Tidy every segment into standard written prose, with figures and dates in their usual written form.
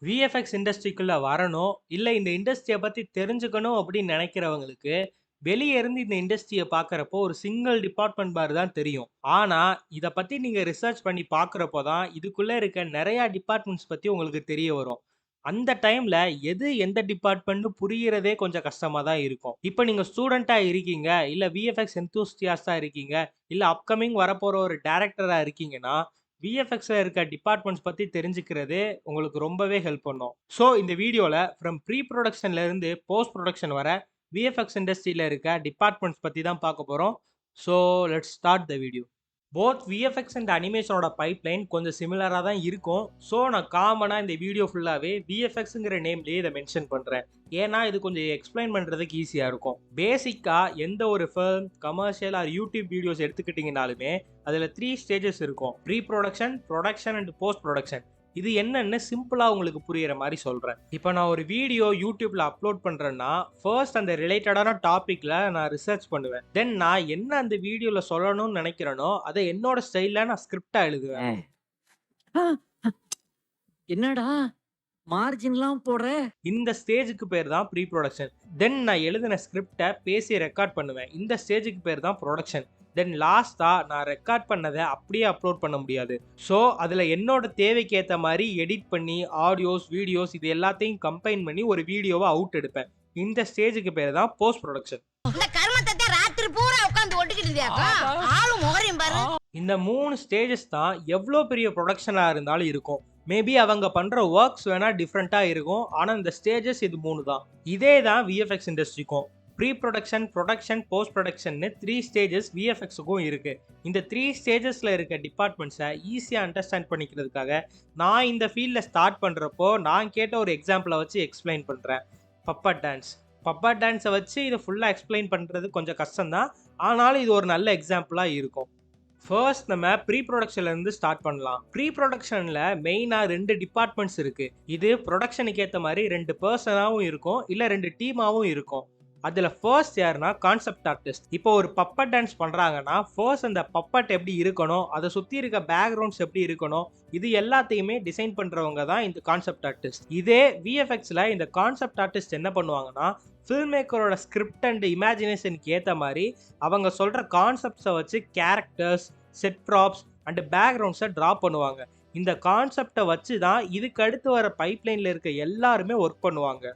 VFX இண்டஸ்ட்ரிக்குள்ள வரணும், இல்ல இந்த இண்டஸ்ட்ரிய பத்தி தெரிஞ்சுக்கணும் அப்படின்னு நெனைக்கிறவங்களுக்கு, வெளிய இருந்து இந்த இண்டஸ்ட்ரிய பார்க்கறப்போ ஒரு சிங்கிள் டிபார்ட்மெண்ட் மாரி தான் தெரியும். ஆனா, இத பத்தி நீங்க ரிசர்ச் பண்ணி பார்க்கறப்போ தான், இதுக்குள்ள இருக்க நெறைய டிபார்ட்மெண்ட்ஸ் பத்தி உங்களுக்கு தெரிய வரும். அந்த டைம்ல எது எந்த டிபார்ட்மெண்ட்னு புரியறதே கொஞ்சம் கஷ்டமா தான் இருக்கும். இப்ப நீங்க ஸ்டூடெண்ட்டா இருக்கீங்க, இல்ல விஎஃப்எக்ஸ் எந்தூசியாஸ்ட்டா இருக்கீங்க, இல்ல அப்கமிங் வரப்போற ஒரு டைரக்டரா இருக்கீங்கன்னா, விஎஃப்எக்ஸ்ல இருக்க டிபார்ட்மெண்ட்ஸ் பத்தி தெரிஞ்சுக்கிறது உங்களுக்கு ரொம்பவே ஹெல்ப் பண்ணும். ஸோ இந்த வீடியோல ஃப்ரம் ப்ரீ புரொடக்ஷன்ல இருந்து போஸ்ட் புரொடக்ஷன் வர விஎஃப்எக்ஸ் இண்டஸ்ட்ரியில இருக்க டிபார்ட்மெண்ட்ஸ் பத்தி தான் பார்க்க போறோம். So let's start the video. Both VFX and அனிமேஷனோட பைப்லைன் கொஞ்சம் சிமிலரா தான் இருக்கும். ஸோ நான் காமனா இந்த வீடியோ ஃபுல்லாவே விஎஃப்எக்ஸ்ங்கிற நேம்லயே இத மென்ஷன் பண்றேன். ஏன்னா இது கொஞ்சம் எக்ஸ்பிளைன் பண்றதுக்கு ஈஸியா இருக்கும். பேசிக்கா எந்த ஒரு film, commercial or YouTube videos எடுத்துக்கிட்டீங்கனாலுமே அதுல 3 ஸ்டேஜஸ் இருக்கும். Pre production, production and post production. இது என்னன்னு சிம்பிளா உங்களுக்கு புரியிற மாரி சொல்றேன். இப்ப நான் ஒரு வீடியோ YouTubeல அப்லோட் பண்றேன்னா, ஃபர்ஸ்ட் அந்த ரிலேட்டடான டாபிக்ல நான் ரிசர்ச் பண்ணுவேன். தென் நான் என்ன அந்த வீடியோல சொல்லணும்னு நெனைக்கிறேனோ, அத என்னோட ஸ்டைல்ல நான் ஸ்கிரிப்ட்டா எழுதுவேன். ஏய். ஆ! என்னடா மார்ஜின்லாம் போடுற? இந்த ஸ்டேஜ்க்கு பேர் தான் ப்ரீ புரொடக்ஷன். தென் நான் எழுதின ஸ்கிரிப்ட்ட பேசி ரெக்கார்ட் பண்ணுவேன். இந்த ஸ்டேஜ்க்கு பேர் தான் புரொடக்ஷன். தென் லாஸ்ட்டா நான் ரெக்கார்ட் பண்ணத அப்படியே அப்லோட் பண்ண முடியாது. ஸோ அதுல என்னோட தேவைக்கு ஏத்த மாரி எடிட் பண்ணி ஆடியோஸ், வீடியோஸ் இது எல்லாத்தையும் கம்பைன் பண்ணி ஒரு வீடியோவ அவுட் எடுப்பேன். இந்த ஸ்டேஜ்க்கு பேர் தான் போஸ்ட் புரொடக்ஷன். இந்த கருமத்தை ராத்திரி பூரா உட்கார்ந்து ஒட்டிக்கிட்டு இருந்தியாக்கா? ஆளும் முகரையும் பாரு. இந்த 3 ஸ்டேஜஸ் தான் எவ்ளோ பெரிய புரொடக்ஷனா இருந்தாலும் இருக்கும். மேபி அவங்க பண்ற வொர்க்ஸ் வேணா டிஃபரெண்ட்டா இருக்கும். ஆனா இந்த ஸ்டேஜஸ் இது 3 தான். இதே தான் விஎஃப்எக்ஸ் இண்டஸ்ட்ரிக்கும். ப்ரீ புரொடக்ஷன், புரொடக்ஷன், போஸ்ட் புரொடக்ஷன்னு 3 ஸ்டேஜஸ் விஎஃப்எக்ஸ்க்கும் இருக்கு. இந்த 3 ஸ்டேஜஸ்ல இருக்க டிபார்ட்மெண்ட்ஸ ஈஸியா அண்டர்ஸ்டாண்ட் பண்ணிக்கிறதுக்காக, நான் இந்த ஃபீல்ட்ல ஸ்டார்ட் பண்றப்போ நான் கேட்ட ஒரு எக்ஸாம்பிள வச்சு எக்ஸ்பிளைன் பண்றேன். Puppet dance. பப்பட் டான்ஸ வச்சு இத ஃபுல்லா எக்ஸ்பிளைன் பண்றது கொஞ்சம் கஷ்டம் தான். ஆனாலும் இது ஒரு நல்ல எக்ஸாம்பிளா இருக்கும். ஃபர்ஸ்ட் நம்ம ப்ரீ புரொடக்ஷன்ல இருந்து ஸ்டார்ட் பண்ணலாம். ப்ரீ புரொடக்ஷன்ல மெயினா 2 டிபார்ட்மெண்ட்ஸ் இருக்கு. இது புரொடக்ஷனுக்கு ஏத்த மாரி 2 பெர்சனாவும் இருக்கும், இல்ல 2 டீமாவும் இருக்கும். அதுல ஃபர்ஸ்ட் யாருன்னா கான்செப்ட் ஆர்டிஸ்ட். இப்போ ஒரு பப்பட் டான்ஸ் பண்றாங்கன்னா, ஃபர்ஸ்ட் அந்த பப்பட் எப்படி இருக்கணும், அத சுத்தி இருக்க பேக்ரவுண்ட்ஸ் எப்படி இருக்கணும், இது எல்லாத்தையுமே டிசைன் பண்றவங்க தான் இந்த கான்செப்ட் ஆர்டிஸ்ட். இதே விஎஃப்எக்ஸ்ல இந்த கான்செப்ட் ஆர்டிஸ்ட் என்ன பண்ணுவாங்கன்னா, ஃபில்ம் மேக்கரோட ஸ்கிரிப்ட் அண்ட் இமேஜினேஷனுக்கு ஏத்த மாரி அவங்க சொல்ற கான்செப்ட்ஸ வச்சு கேரக்டர்ஸ், செட் ப்ராப்ஸ் அண்ட் பேக்ரவுண்ட்ஸை ட்ரா பண்ணுவாங்க. இந்த கான்செப்டை வச்சு தான் இதுக்கு அடுத்து வர பைப்லைனில் இருக்க எல்லாருமே ஒர்க் பண்ணுவாங்க.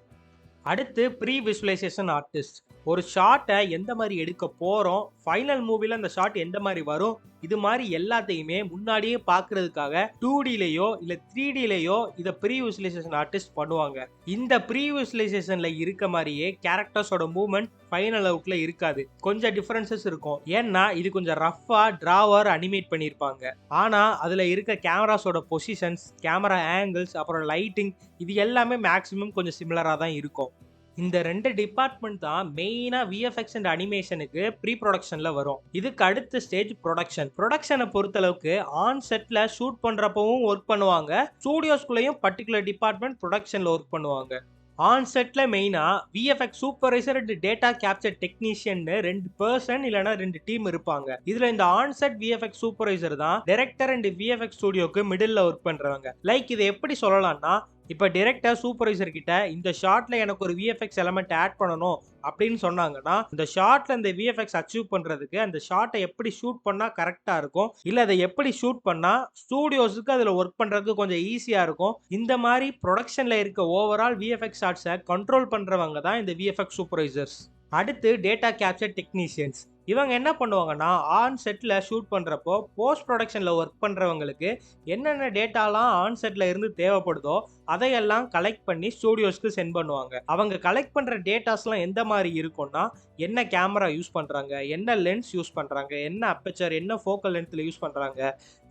அடுத்து ப்ரீ விசுவலைசேஷன் ஆர்டிஸ்ட். ஒரு ஷாட்டை எந்த மாதிரி எடுக்க போகிறோம், ஃபைனல் மூவியில் அந்த ஷாட் எந்த மாதிரி வரும், இது மாதிரி எல்லாத்தையுமே முன்னாடியே பார்க்கறதுக்காக 2Dலேயோ இல்லை 3Dலேயோ இதை ப்ரீ விசுவலைசேஷன் ஆர்டிஸ்ட் பண்ணுவாங்க. இந்த ப்ரீ விசுவலைசேஷனில் இருக்க மாதிரியே கேரக்டர்ஸோட மூவ்மெண்ட் ஃபைனல் அவுட்ல இருக்காது. கொஞ்சம் டிஃபரன்சஸ் இருக்கும். ஏன்னா இது கொஞ்சம் ரஃபா டிராவர் அனிமேட் பண்ணியிருப்பாங்க. ஆனால் அதில் இருக்க கேமராஸோட பொசிஷன்ஸ், கேமரா ஆங்கிள்ஸ், அப்புறம் லைட்டிங் இது எல்லாமே மேக்ஸிமம் கொஞ்சம் சிமிலராக தான் இருக்கும். இந்த 2 டிபார்ட்மெண்ட் தான் மெயினா விஎஃப்எக்ஸ் அண்ட் அனிமேஷனுக்கு ப்ரீ ப்ரொடக்ஷன்ல வரும். இதுக்கு அடுத்த ஸ்டேஜ் ப்ரொடக்ஷன். ப்ரொடக்ஷனை பொறுத்தளவுக்கு ஆன் செட்ல ஷூட் பண்றப்பவும் ஒர்க் பண்ணுவாங்க. ஸ்டூடியோஸ்குள்ளேயும் பர்டிகுலர் டிபார்ட்மெண்ட் ப்ரொடக்ஷன்ல ஒர்க் பண்ணுவாங்க. ஆன் செட்ல மெயினா VFX supervisor and data capture டெக்னீஷியன்னு 2 பர்சன் இல்லனா 2 டீம் இருப்பாங்க. இதுல இந்த ஆன் செட் விஎஃப்எக்ஸ் சூப்பர்வைசர் தான் டைரக்டர் அண்ட் விஎஃப்எக்ஸ் ஸ்டுடியோக்கு மிடில்ல ஒர்க் பண்றவங்க. லைக் இதை எப்படி சொல்லலாம்னா, இப்ப டைரக்டர் சூப்பர்வைசர் கிட்ட இந்த ஷாட்ல எனக்கு ஒரு விஎஃப்எக்ஸ் எலிமெண்ட் ஆட் பண்ணணும் அப்படின்னு சொன்னாங்கன்னா, இந்த ஷாட்ல இந்த விஎஃப்எக்ஸ் அச்சீவ் பண்றதுக்கு அந்த ஷாட்டை எப்படி ஷூட் பண்ணா கரெக்டா இருக்கும், இல்ல அதை எப்படி ஷூட் பண்ணா ஸ்டூடியோஸ்க்கு அதுல ஒர்க் பண்றதுக்கு கொஞ்சம் ஈஸியா இருக்கும், இந்த மாதிரி ப்ரொடக்ஷன்ல இருக்க ஓவரால் விஎஃப்எக்ஸ் ஷாட்ஸை கண்ட்ரோல் பண்றவங்க தான் இந்த விஎஃப்எக்ஸ் சூப்பர்வைசர்ஸ். அடுத்து டேட்டா கேப்சர் டெக்னீஷியன்ஸ். இவங்க என்ன பண்ணுவாங்கன்னா, ஆன் செட்ல ஷூட் பண்றப்போ போஸ்ட் ப்ரொடக்ஷன்ல ஒர்க் பண்றவங்களுக்கு என்னென்ன டேட்டாலாம் ஆன் செட்ல இருந்து தேவைப்படுதோ அதையெல்லாம் கலெக்ட் பண்ணி ஸ்டூடியோஸ்க்கு சென்ட் பண்ணுவாங்க. அவங்க கலெக்ட் பண்ற டேட்டாஸ்லாம் எந்த மாதிரி இருக்கும்னா, என்ன கேமரா யூஸ் பண்றாங்க, என்ன லென்ஸ் யூஸ் பண்றாங்க, என்ன அப்பேச்சர், என்ன ஃபோக்கல் லென்த்ல யூஸ் பண்றாங்க,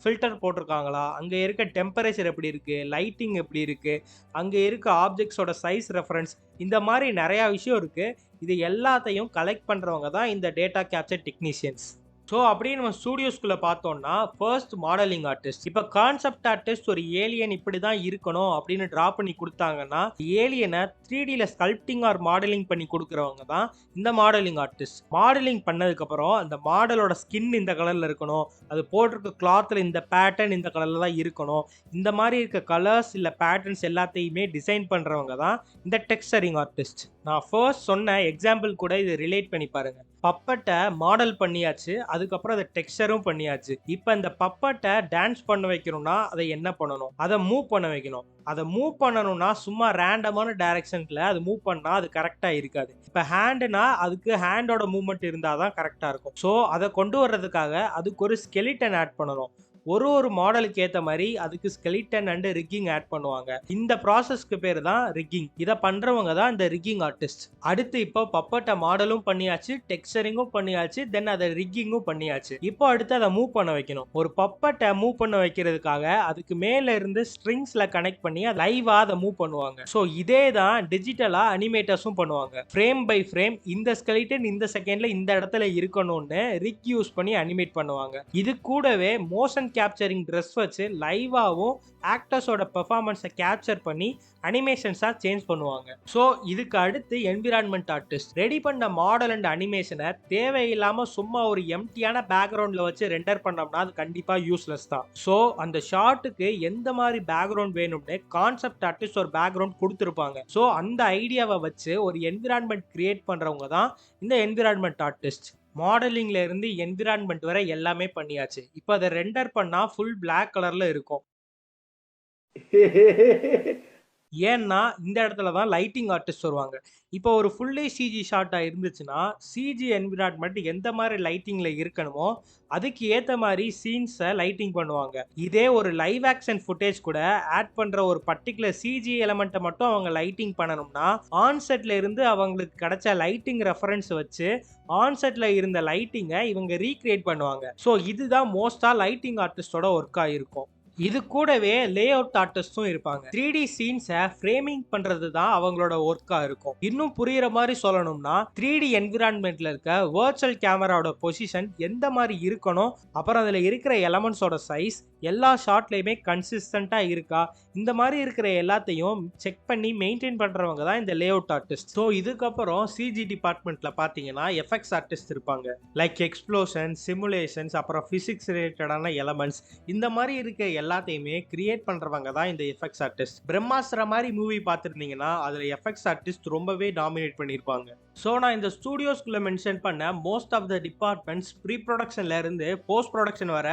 ஃபில்டர் போட்டிருக்காங்களா, அங்க இருக்க டெம்பரேச்சர் எப்படி இருக்கு, லைட்டிங் எப்படி இருக்கு, அங்க இருக்க ஆப்ஜெக்ட்ஸோட சைஸ் ரெஃபரன்ஸ், இந்த மாதிரி நிறைய விஷயம் இருக்கு. இது எல்லாத்தையும் கலெக்ட் பண்றவங்க தான் இந்த டேட்டா கேப்சர் டெக்னீஷியன்ஸ். ஸோ அப்படியே நம்ம ஸ்டூடியோஸ்குள்ள பார்த்தோம்னா ஃபர்ஸ்ட் மாடலிங் ஆர்டிஸ்ட். இப்போ கான்செப்ட் ஆர்டிஸ்ட் ஒரு ஏலியன் இப்படி தான் இருக்கணும் அப்படின்னு ட்ரா பண்ணி கொடுத்தாங்கன்னா ஏலியனை 3Dல ஸ்கல்ப்டிங் ஆர் மாடலிங் பண்ணி கொடுக்குறவங்க தான் இந்த மாடலிங் ஆர்டிஸ்ட். மாடலிங் பண்ணதுக்கப்புறம் அந்த மாடலோட ஸ்கின் இந்த கலரில் இருக்கணும், அது போட்டிருக்க கிளாத்தில் இந்த பேட்டர்ன் இந்த கலரில் தான் இருக்கணும், இந்த மாதிரி இருக்க கலர்ஸ் இல்லை பேட்டர்ன்ஸ் எல்லாத்தையுமே டிசைன் பண்ணுறவங்க தான் இந்த டெக்ஸ்சரிங் ஆர்டிஸ்ட். நான் ஃபர்ஸ்ட் சொன்ன எக்ஸாம்பிள் கூட இது ரிலேட் பண்ணி பாருங்க. பப்பட்டை மாடல் பண்ணியாச்சு, அதுக்கப்புறம் அதை டெக்ஸ்சரும் பண்ணியாச்சு. இப்போ இந்த பப்பட்டை டான்ஸ் பண்ண வைக்கணும்னா அதை என்ன பண்ணணும்? அதை மூவ் பண்ண வைக்கணும். அதை மூவ் பண்ணணும்னா சும்மா ரேண்டமான டைரக்ஷன்ல அது மூவ் பண்ணா அது கரெக்டா இருக்காது. இப்போ ஹேண்டுனா அதுக்கு ஹேண்டோட மூவ்மெண்ட் இருந்தால் தான் கரெக்டாக இருக்கும். ஸோ அதை கொண்டு வர்றதுக்காக அதுக்கு ஒரு ஸ்கெலிட்டன் ஆட் பண்ணணும். ஒரு மாடலுக்கு ஏற்ற மாதிரி அதுக்கு ஸ்கெலிட்டன் அண்ட் ரிக்கிங் ஆட் பண்ணுவாங்க. இந்த ப்ராசஸ்க்கு பேர் தான் ரிக்கிங். இதை பண்றவங்க தான் இந்த ரிக்கிங் ஆர்டிஸ்ட். அடுத்து இப்போ பப்பட்டை மாடலும் பண்ணியாச்சு, டெக்ஸ்சரிங்கும் பண்ணியாச்சு, தென் அதை ரிக்கிங்கும் பண்ணியாச்சு. இப்போ அடுத்து அதை மூவ் பண்ண வைக்கணும். ஒரு பப்பட்டை மூவ் பண்ண வைக்கிறதுக்காக அதுக்கு மேல இருந்து ஸ்ட்ரிங்ஸ்ல கனெக்ட் பண்ணி லைவா அதை மூவ் பண்ணுவாங்க. ஸோ இதே தான் டிஜிட்டலா அனிமேட்டர்ஸும் பண்ணுவாங்க. ஃப்ரேம் பை ஃப்ரேம் இந்த ஸ்கெலிட்டன் இந்த செகண்ட்ல இந்த இடத்துல இருக்கணும்னு ரிக் யூஸ் பண்ணி அனிமேட் பண்ணுவாங்க. இது கூடவே மோஷன் கேப்சரிங் ட்ரெஸ் வச்சு லைவாவும் ஆக்டர்ஸோட பெர்ஃபார்மன்ஸை கேப்சர் பண்ணி அனிமேஷன்ஸாக சேஞ்ச் பண்ணுவாங்க. ஸோ இதுக்கு அடுத்து என்விரான்மெண்ட் ஆர்டிஸ்ட். ரெடி பண்ண மாடல் அண்ட் அனிமேஷனை தேவையில்லாமல் சும்மா ஒரு எம்டியான பேக்ரவுண்டில் வச்சு ரெண்டர் பண்ணோம்னா அது கண்டிப்பாக யூஸ்லெஸ் தான். ஸோ அந்த ஷாட்டுக்கு எந்த மாதிரி பேக்ரவுண்ட் வேணும்னு கான்செப்ட் ஆர்டிஸ்ட் ஒரு பேக்ரவுண்ட் கொடுத்துருப்பாங்க. ஸோ அந்த ஐடியாவை வச்சு ஒரு என்விரான்மெண்ட் கிரியேட் பண்ணுறவங்க தான் இந்த என்விரான்மெண்ட் ஆர்டிஸ்ட். மாடலிங்ல இருந்து என்விரான்மெண்ட் வரை எல்லாமே பண்ணியாச்சு. இப்போ அதை ரெண்டர் பண்ணா ஃபுல் பிளாக் கலர்ல இருக்கும். ஏன்னா இந்த இடத்துல தான் லைட்டிங் ஆர்டிஸ்ட் வருவாங்க. இப்போ ஒரு ஃபுல்லி சிஜி ஷாட்டாக இருந்துச்சுன்னா சிஜி என்விரான்மெண்ட் எந்த மாதிரி லைட்டிங்கில் இருக்கணுமோ அதுக்கு ஏற்ற மாதிரி சீன்ஸை லைட்டிங் பண்ணுவாங்க. இதே ஒரு லைவ் ஆக்ஷன் ஃபுட்டேஜ் கூட ஆட் பண்ணுற ஒரு பர்டிகுலர் சிஜி எலமெண்ட்டை மட்டும் அவங்க லைட்டிங் பண்ணணும்னா ஆன்செட்டில் இருந்து அவங்களுக்கு கிடைச்ச லைட்டிங் ரெஃபரன்ஸ் வச்சு ஆன்செட்டில் இருந்த லைட்டிங்கை இவங்க ரீக்ரியேட் பண்ணுவாங்க. ஸோ இதுதான் மோஸ்ட்டாக லைட்டிங் ஆர்டிஸ்டோட ஒர்க்காக இருக்கும். இது கூடவே லே அவுட் ஆர்டிஸ்டும் இருப்பாங்க. 3D சீன்ஸை ஃப்ரேமிங் பண்றது தான் அவங்களோட ஒர்க்கா இருக்கும். இன்னும் புரியுற மாதிரி சொல்லணும்னா 3D என்விரான்மெண்ட்ல இருக்க வர்ச்சுவல் கேமராவோட பொசிஷன் எந்த மாதிரி இருக்கணும், அப்புறம் அதில் இருக்கிற எலமெண்ட்ஸோட சைஸ் எல்லா ஷாட்லையுமே கன்சிஸ்டண்டா இருக்கா, இந்த மாதிரி இருக்கிற எல்லாத்தையும் செக் பண்ணி மெயின்டைன் பண்றவங்க தான் இந்த லே அவுட் ஆர்டிஸ்ட். ஸோ இதுக்கப்புறம் சிஜி டிபார்ட்மெண்ட்ல பார்த்தீங்கன்னா எஃபெக்ட்ஸ் ஆர்டிஸ்ட் இருப்பாங்க. லைக் எக்ஸ்ப்ளோஷன், சிமுலேஷன்ஸ், அப்புறம் பிசிக்ஸ் ரிலேட்டடான எலமெண்ட்ஸ், இந்த மாதிரி இருக்க எல்லாத்தையுமே கிரியேட் பண்றவங்க தான் இந்த எஃபெக்ட்ஸ் ஆர்டிஸ்ட். பிரம்மாஸ்திர மாதிரி மூவி பார்த்துருந்தீங்கன்னா அதுல எஃபெக்ட்ஸ் ஆர்டிஸ்ட் ரொம்பவே டாமினேட் பண்ணியிருப்பாங்க. ஸோ நான் இந்த ஸ்டூடியோஸ்குள்ள மென்ஷன் பண்ண most of the departments pre ப்ரொடக்ஷன்ல இருந்து போஸ்ட் ப்ரொடக்ஷன் வர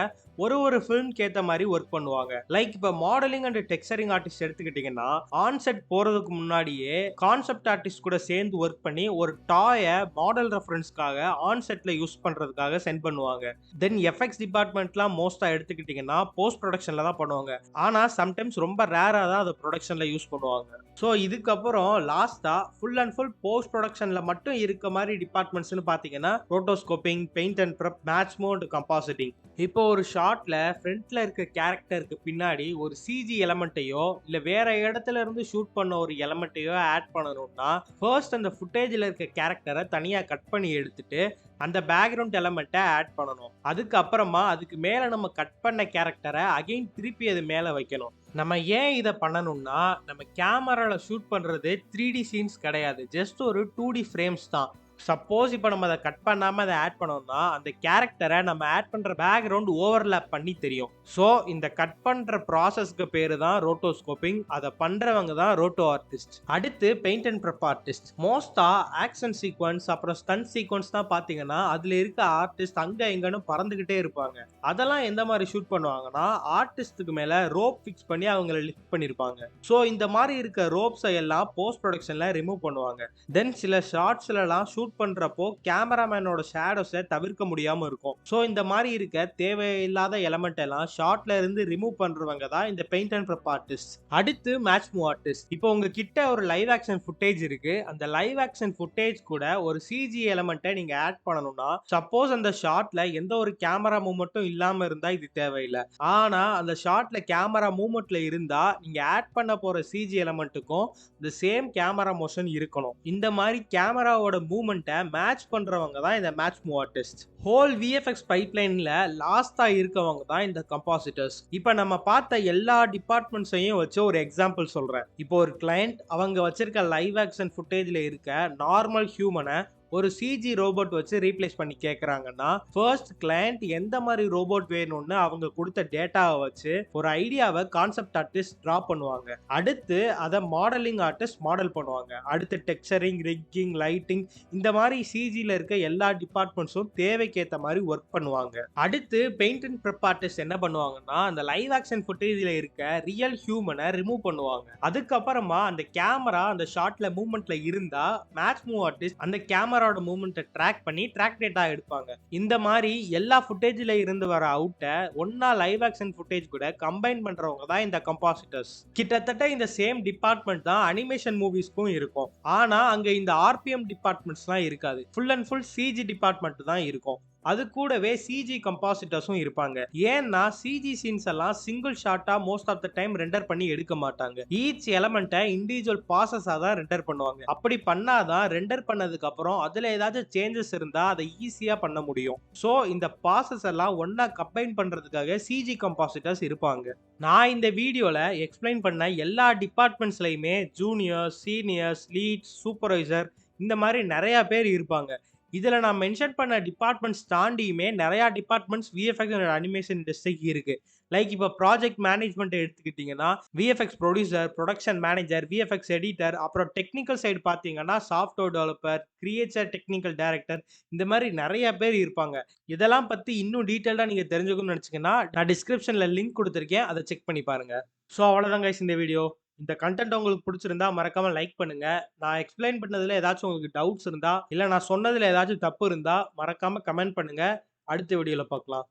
ஒரு ஃபிலிம்க்கு ஏற்ற மாதிரி ஒர்க் பண்ணுவாங்க. லைக் இப்போ மாடலிங் அண்ட் டெக்ஸ்சரிங் ஆர்டிஸ்ட் எடுத்துக்கிட்டிங்கன்னா ஆன்செட் போகிறதுக்கு முன்னாடியே கான்செப்ட் ஆர்டிஸ்ட் கூட சேர்ந்து ஒர்க் பண்ணி ஒரு டாயை மாடல் ரெஃபரன்ஸ்க்காக ஆன்செட்டில் யூஸ் பண்ணுறதுக்காக சென்ட் பண்ணுவாங்க. தென் எஃபெக்ட்ஸ் டிபார்ட்மெண்ட்லாம் மோஸ்ட்டாக எடுத்துக்கிட்டிங்கன்னா போஸ்ட் ப்ரொடக்ஷனில் தான் பண்ணுவாங்க. ஆனால் சம்டைம்ஸ் ரொம்ப ரேராக தான் அதை ப்ரொடக்ஷனில் யூஸ் பண்ணுவாங்க. ஸோ இதுக்கப்புறம் லாஸ்ட்டாக ஃபுல் அண்ட் ஃபுல் போஸ்ட் ப்ரொடக்ஷனில் மட்டும் இருக்க மாதிரி டிபார்ட்மெண்ட்ஸ்னு பார்த்தீங்கன்னா rotoscoping, paint and prep, match move, compositing. இப்போ ஒரு ஷாட்ல ஃப்ரண்ட்ல இருக்க கேரக்டருக்கு பின்னாடி ஒரு சிஜி எலமெண்ட்டையோ இல்லை வேற இடத்துல இருந்து ஷூட் பண்ண ஒரு எலமெண்ட்டையோ ஆட் பண்ணணும்னா ஃபர்ஸ்ட் அந்த ஃபுட்டேஜில் இருக்க கேரக்டரை தனியாக கட் பண்ணி எடுத்துட்டு அந்த பேக்ரவுண்ட் எலமெண்ட்டை ஆட் பண்ணணும். அதுக்கப்புறமா அதுக்கு மேலே நம்ம கட் பண்ண கேரக்டரை அகைன் திருப்பி அது மேலே வைக்கணும். நம்ம ஏன் இதை பண்ணணும்னா நம்ம கேமராவில் ஷூட் பண்ணுறது 3D சீன்ஸ் கிடையாது, ஜஸ்ட் ஒரு 2D ஃப்ரேம்ஸ் தான். சப்போஸ் இப்போ நம்ம அதை கட் பண்ணாமல் அதை ஆட் பண்ணோம்னா அந்த கேரக்டரை நம்ம ஆட் பண்ணுற பேக்ரவுண்ட் ஓவர்லேப் பண்ணி தெரியும். ஸோ இந்த கட் பண்ணுற ப்ராசஸ்க்கு பேர் தான் ரோட்டோஸ்கோப்பிங். அதை பண்ணுறவங்க தான் ரோட்டோ ஆர்டிஸ்ட். அடுத்து பெயிண்ட் அண்ட் ப்ரெப் ஆர்டிஸ்ட். மோஸ்ட்டாக ஆக்ஷன் சீக்வன்ஸ் அப்புறம் ஸ்டன்ட் சீக்வன்ஸ் தான் பார்த்தீங்கன்னா அதில் இருக்க ஆர்டிஸ்ட் அங்கே எங்கன்னு பறந்துக்கிட்டே இருப்பாங்க. அதெல்லாம் எந்த மாதிரி ஷூட் பண்ணுவாங்கன்னா ஆர்டிஸ்ட்டுக்கு மேலே ரோப் ஃபிக்ஸ் பண்ணி அவங்கள லிஃப்ட் பண்ணியிருப்பாங்க. ஸோ இந்த மாதிரி இருக்க ரோப்ஸை எல்லாம் போஸ்ட் ப்ரொடக்ஷனில் ரிமூவ் பண்ணுவாங்க. தென் சில ஷார்ட்ஸ்லாம் ஷூட் பண்றப்போ கேமராமேனோட ஷேடோஸை தவிர்க்க முடியாம இருக்கும். ஸோ இந்த மாதிரி இருக்க தேவையில்லாத எலமெண்ட் எல்லாம் ஷார்ட்ல இருந்து ரிமூவ் பண்றவங்க தான் இந்த பெயிண்ட் அண்ட் ப்ரெப் ஆர்டிஸ்ட். அடுத்து மேட்ச் மூவ் ஆர்டிஸ்ட். இப்போ உங்ககிட்ட ஒரு லைவ் ஆக்ஷன் ஃபுட்டேஜ் இருக்கு. அந்த லைவ் ஆக்ஷன் ஃபுட்டேஜ் கூட ஒரு சிஜி எலமெண்ட்டை நீங்க ஆட் பண்ணணும்னா சப்போஸ் அந்த ஷாட்ல எந்த ஒரு கேமரா மூவ்மெண்ட்டும் இல்லாம இருந்தா இது தேவையில்லை. ஆனா அந்த ஷாட்ல கேமரா மூவ்மெண்ட்ல இருந்தா நீங்க ஆட் பண்ண போற சிஜி எலமெண்ட்டுக்கும் இந்த சேம் கேமரா மோஷன் இருக்கணும். இந்த மாதிரி கேமராவோட மூவ்மெண்ட் மூவ்மெண்ட்டை மேட்ச் பண்றவங்க தான் இந்த match move artist. Whole VFX பைப்லைன்ல லாஸ்டா இருக்கவங்க தான் இந்த கம்பாசிட்டர்ஸ். இப்போ நம்ம பார்த்த எல்லா டிபார்ட்மெண்ட்ஸையும் வச்சு ஒரு எக்ஸாம்பிள் சொல்றேன். இப்போ ஒரு கிளையண்ட் அவங்க வச்சிருக்க லைவ் ஆக்ஷன் ஃபுட்டேஜ்ல இருக்க நார்மல் ஹியூமனை ஒரு சிஜி ரோபோட் வச்சு ரீப்ளேஸ் பண்ணி கேட்குறாங்கன்னா, ஃபர்ஸ்ட் கிளையண்ட் எந்த மாதிரி ரோபோட் வேணும்னு அவங்க கொடுத்த டேட்டாவை வச்சு ஒரு ஐடியாவை கான்செப்ட் ஆர்டிஸ்ட் ட்ரா பண்ணுவாங்க. அடுத்து அதை மாடலிங் ஆர்டிஸ்ட் மாடல் பண்ணுவாங்க. அடுத்து டெக்ஸ்சரிங், ரிக்கிங், லைட்டிங் இந்த மாதிரி சிஜியில் இருக்க எல்லா டிபார்ட்மெண்ட்ஸும் தேவைக்கேற்ற மாதிரி ஒர்க் பண்ணுவாங்க. அடுத்து பெயிண்ட் அண்ட் ப்ரெப் ஆர்டிஸ்ட் என்ன பண்ணுவாங்கன்னா, அந்த லைவ் ஆக்ஷன் ஃபுட்டேஜில் இருக்க ரியல் ஹியூமனை ரிமூவ் பண்ணுவாங்க. அதுக்கப்புறமா அந்த கேமரா அந்த ஷாட்ல மூவ்மெண்ட்ல இருந்தா மேட்ச் மூவ் ஆர்டிஸ்ட் அந்த கேமராவோட மூவ்மெண்ட்டை ட்ராக் பண்ணி ட்ராக் டேட்டா எடுப்பாங்க. இந்த மாதிரி எல்லா ஃபுட்டேஜ்ல இருந்து வர அவுட்டை ஒன்னா லைவ் ஆக்ஷன் ஃபுட்டேஜ் கூட கம்பைன் பண்றவங்க தான் இந்த கம்பாசிட்டர்ஸ். கிட்டத்தட்ட இந்த சேம் டிபார்ட்மெண்ட் தான் அனிமேஷன் மூவிஸ்க்கும் இருக்கும். ஆனா அங்க இந்த ஆர்பிஎம் டிபார்ட்மெண்ட்ஸ்லாம் இருக்காது. Full and full CG department தான் இருக்கும். அது கூடவே சிஜி கம்பாசிட்டர்ஸும் இருப்பாங்க. ஏன்னா சிஜி சீன்ஸ் எல்லாம் சிங்கிள் ஷாட்டா most of the time render பண்ணி எடுக்க மாட்டாங்க. ஈச் எலமெண்ட்டை இண்டிவிஜுவல் ப்ராசஸா தான் ரெண்டர் பண்ணுவாங்க. அப்படி பண்ணாதான் ரெண்டர் பண்ணதுக்கு அப்புறம் அதுல ஏதாச்சும் சேஞ்சஸ் இருந்தா அதை ஈஸியா பண்ண முடியும். ஸோ இந்த ப்ராசஸ் எல்லாம் ஒன்னா கம்பைன் பண்றதுக்காக சிஜி கம்பாசிட்டர்ஸ் இருப்பாங்க. நான் இந்த வீடியோல எக்ஸ்பிளைன் பண்ண எல்லா டிபார்ட்மெண்ட்ஸ்லயுமே ஜூனியர்ஸ், சீனியர்ஸ், லீட்ஸ், சூப்பர்வைசர் இந்த மாதிரி நிறைய பேர் இருப்பாங்க. இதுல நான் மென்ஷன் பண்ண டிபார்ட்மெண்ட்ஸ் தாண்டியுமே நிறைய டிபார்ட்மெண்ட்ஸ் விஎஃப்எக்ஸ் அண்ட் அனிமேஷன் இண்டஸ்ட்ரிக்கு இருக்கு. லைக் இப்போ ப்ராஜெக்ட் மேனேஜ்மெண்ட் எடுத்துக்கிட்டிங்கன்னா VFX producer, production manager, VFX editor, அப்புறம் டெக்னிக்கல் சைடு பார்த்தீங்கன்னா software developer, creator, technical director இந்த மாதிரி நிறைய பேர் இருப்பாங்க. இதெல்லாம் பற்றி இன்னும் டீட்டெயிலாக நீங்கள் தெரிஞ்சுக்கணும்னு நினச்சிங்கன்னா நான் டிஸ்கிரிப்ஷனில் லிங்க் கொடுத்துருக்கேன், அதை செக் பண்ணி பாருங்க. ஸோ அவ்வளோதான் கைஸ் இந்த வீடியோ. இந்த கண்டென்ட் உங்களுக்கு பிடிச்சிருந்தா மறக்காம லைக் பண்ணுங்க. நான் எக்ஸ்பிளைன் பண்ணதுல ஏதாச்சும் உங்களுக்கு டவுட்ஸ் இருந்தா இல்ல நான் சொன்னதுல ஏதாச்சும் தப்பு இருந்தா மறக்காம கமெண்ட் பண்ணுங்க. அடுத்த வீடியோல பார்க்கலாம்.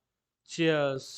சியர்ஸ்.